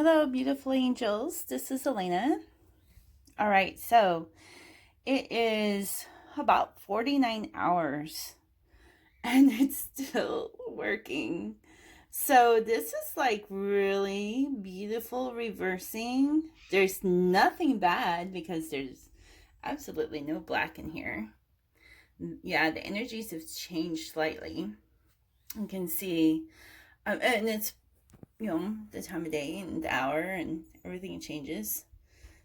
Hello, beautiful angels. This is Elena. All right, so it is about 49 hours and it's still working. So, this is like really beautiful reversing. There's nothing bad because there's absolutely no black in here. Yeah, the energies have changed slightly. You can see, and it's, the time of day and the hour and everything changes.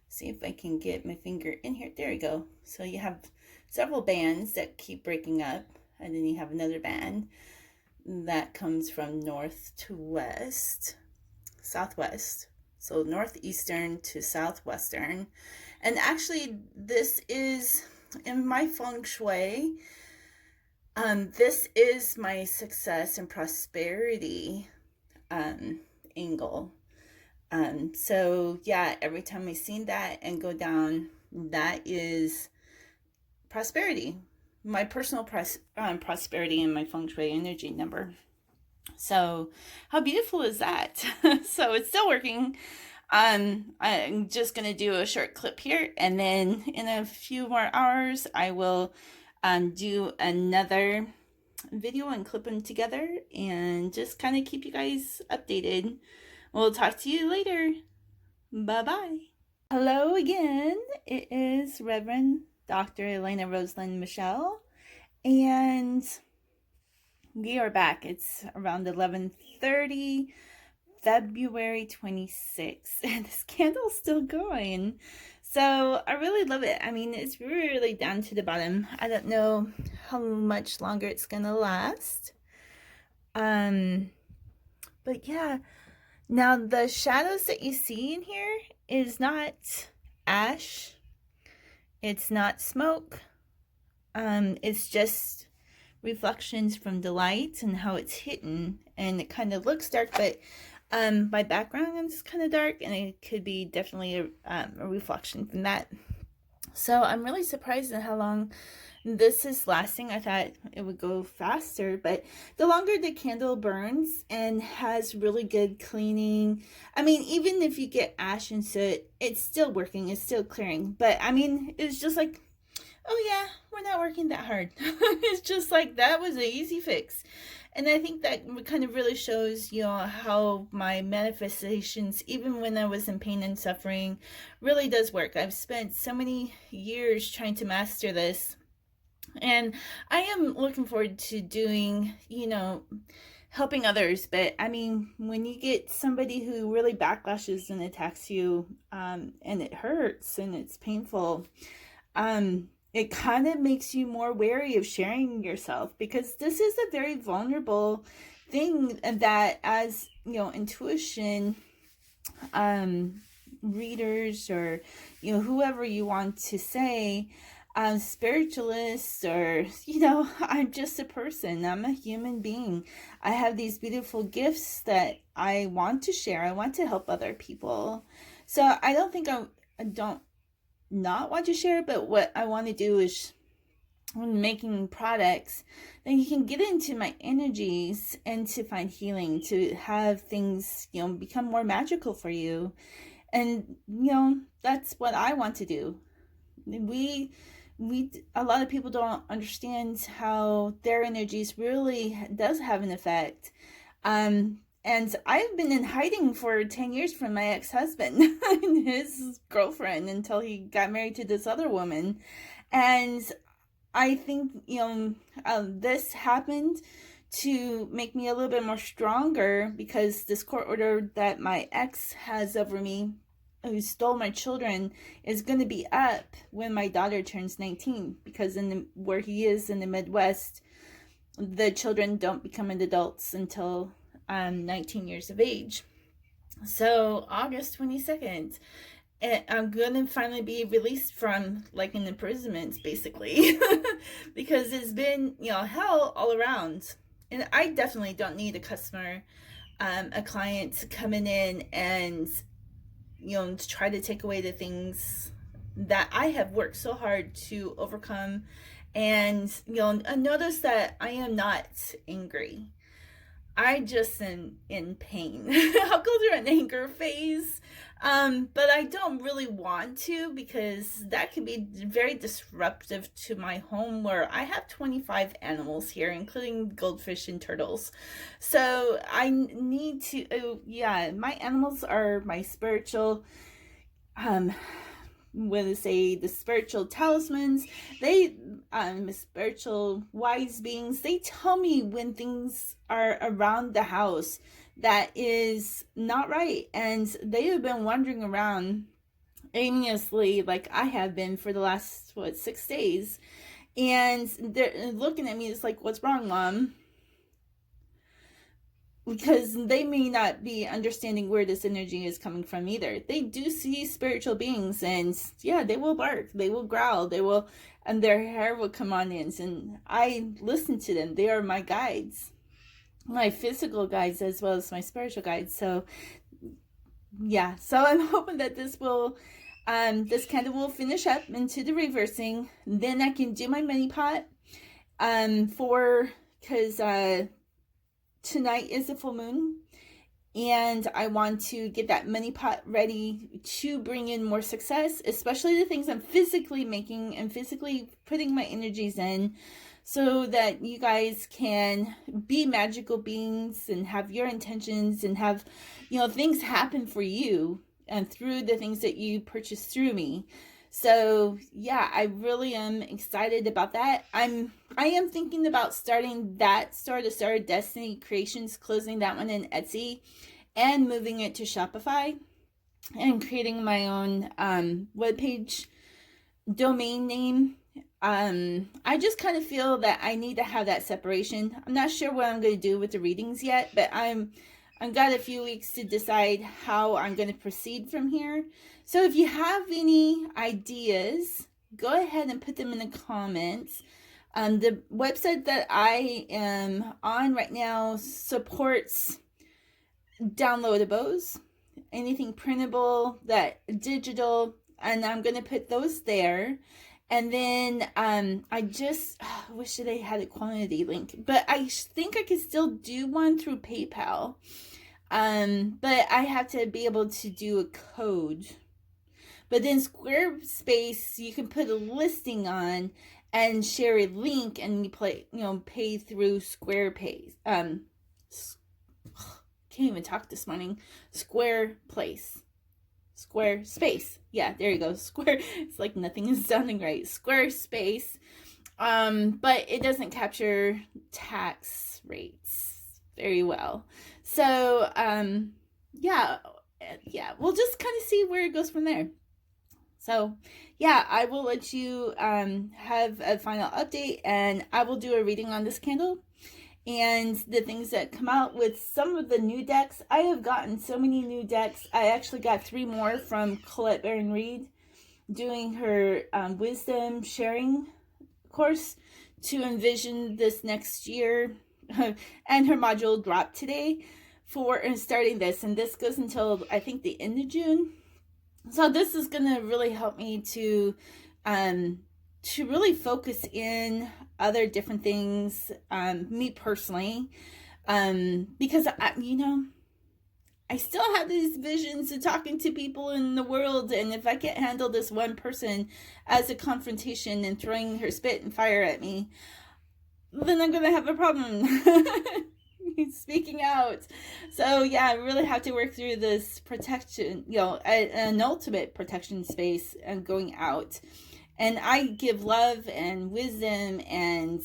See if I can get my finger in here. There we go. So you have several bands that keep breaking up, and then you have another band that comes from north to west, southwest. So northeastern to southwestern. And actually, this is in my feng shui. This is my success and prosperity angle. So yeah, every time I see that and go down, that is prosperity, my personal prosperity and my feng shui energy number. So how beautiful is that? So it's still working. I'm just gonna do a short clip here, and then in a few more hours, I will do another video and clip them together and just kind of keep you guys updated. We'll talk to you later. Bye bye. Hello again. It is Reverend Dr. Elena Rosalind Michelle, and we are back. It's around 11:30, February 26th, and this candle's still going. So I really love it. I mean, it's really down to the bottom. I don't know how much longer it's gonna last. But yeah. Now the shadows that you see in here is not ash. It's not smoke. It's just reflections from the light and how it's hidden, and it kind of looks dark, but my background is kind of dark, and it could be definitely a reflection from that. So I'm really surprised at how long this is lasting. I thought it would go faster, but the longer the candle burns and has really good cleaning, I mean, even if you get ash and soot, it's still working, it's still clearing. But I mean, it's just like, oh yeah, we're not working that hard. It's just like that was an easy fix. And I think that kind of really shows, how my manifestations, even when I was in pain and suffering, really does work. I've spent so many years trying to master this. And I am looking forward to doing, helping others. But I mean, when you get somebody who really backlashes and attacks you, and it hurts and it's painful, it kind of makes you more wary of sharing yourself, because this is a very vulnerable thing that, as intuition readers, or whoever you want to say, spiritualists, or I'm just a person, I'm a human being. I have these beautiful gifts that I want to share. I want to help other people. So I don't think I don't not want to share, but what I want to do is, when making products, then you can get into my energies and to find healing, to have things become more magical for you. And that's what I want to do. We a lot of people don't understand how their energies really does have an effect. And I've been in hiding for 10 years from my ex-husband and his girlfriend, until he got married to this other woman. And I think, this happened to make me a little bit more stronger, because this court order that my ex has over me, who stole my children, is going to be up when my daughter turns 19, because where he is in the Midwest, the children don't become adults until 19 years of age. So August 22nd, I'm gonna finally be released from like an imprisonment, basically, because it's been hell all around. And I definitely don't need a customer, a client coming in and to try to take away the things that I have worked so hard to overcome. And notice that I am not angry. I just am in pain. I'll go through an anger phase, but I don't really want to because that can be very disruptive to my home where I have 25 animals here, including goldfish and turtles. So I need to, oh, yeah, my animals are my spiritual um when they say the spiritual talismans, they spiritual wise beings, they tell me when things are around the house that is not right, and they have been wandering around aimlessly like I have been for the last 6 days, and they're looking at me. It's like, what's wrong, mom? Because they may not be understanding where this energy is coming from either. They do see spiritual beings, and yeah, they will bark, they will growl, they will, and their hair will come on ends, and I listen to them. They are my guides, my physical guides as well as my spiritual guides. So yeah, so I'm hoping that this candle will finish up into the reversing. Then I can do my mini pot because tonight is a full moon, and I want to get that mini pot ready to bring in more success, especially the things I'm physically making and physically putting my energies in, so that you guys can be magical beings and have your intentions and have, things happen for you and through the things that you purchase through me. So yeah, I really am excited about that. I am thinking about starting that store, the Star Destiny Creations, closing that one in Etsy and moving it to Shopify and creating my own webpage domain name. I just kind of feel that I need to have that separation. I'm not sure what I'm going to do with the readings yet, but I've got a few weeks to decide how I'm going to proceed from here. So if you have any ideas, go ahead and put them in the comments. The website that I am on right now supports downloadables, anything printable, that digital, and I'm going to put those there. And then I just wish that they had a quantity link, but I think I could still do one through PayPal. But I have to be able to do a code. But then Squarespace, you can put a listing on and share a link, and you pay through Squarespace. Can't even talk this morning. Squarespace. Yeah, there you go. It's like nothing is sounding right. Squarespace. But it doesn't capture tax rates very well. So, yeah, we'll just kind of see where it goes from there. So, yeah, I will let you have a final update, and I will do a reading on this candle and the things that come out with some of the new decks. I have gotten so many new decks. I actually got 3 more from Colette Baron Reed doing her wisdom sharing course to envision this next year. And her module dropped today for starting this, and this goes until I think the end of June. So this is going to really help me to really focus in other different things, me personally, because I still have these visions of talking to people in the world, and if I can't handle this one person as a confrontation and throwing her spit and fire at me, then I'm gonna have a problem speaking out. So yeah, I really have to work through this protection, an ultimate protection space and going out. And I give love and wisdom and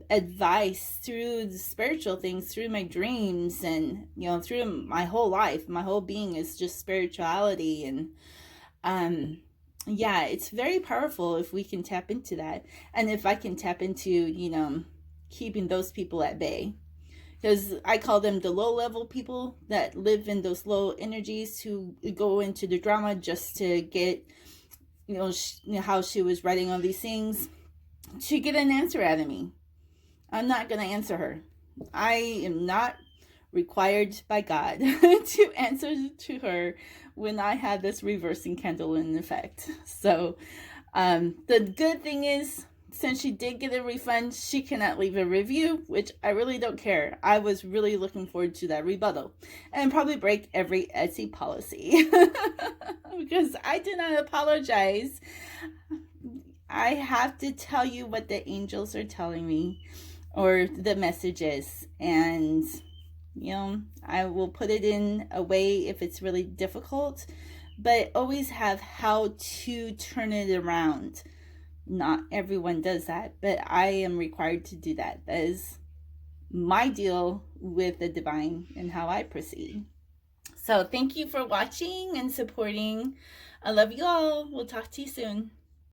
advice through the spiritual things, through my dreams, and through my whole life. My whole being is just spirituality, and yeah, it's very powerful if we can tap into that, and if I can tap into keeping those people at bay, because I call them the low level people that live in those low energies, who go into the drama just to get how she was writing all these things to get an answer out of me. I'm not going to answer her. I am not required by God to answer to her when I have this reversing candle in effect. So the good thing is since she did get a refund, she cannot leave a review, which I really don't care. I was really looking forward to that rebuttal and probably break every Etsy policy because I did not apologize. I have to tell you what the angels are telling me or the messages, and I will put it in a way if it's really difficult, but always have how to turn it around. Not everyone does that, but I am required to do that. That is my deal with the divine and how I proceed. So thank you for watching and supporting. I love you all. We'll talk to you soon.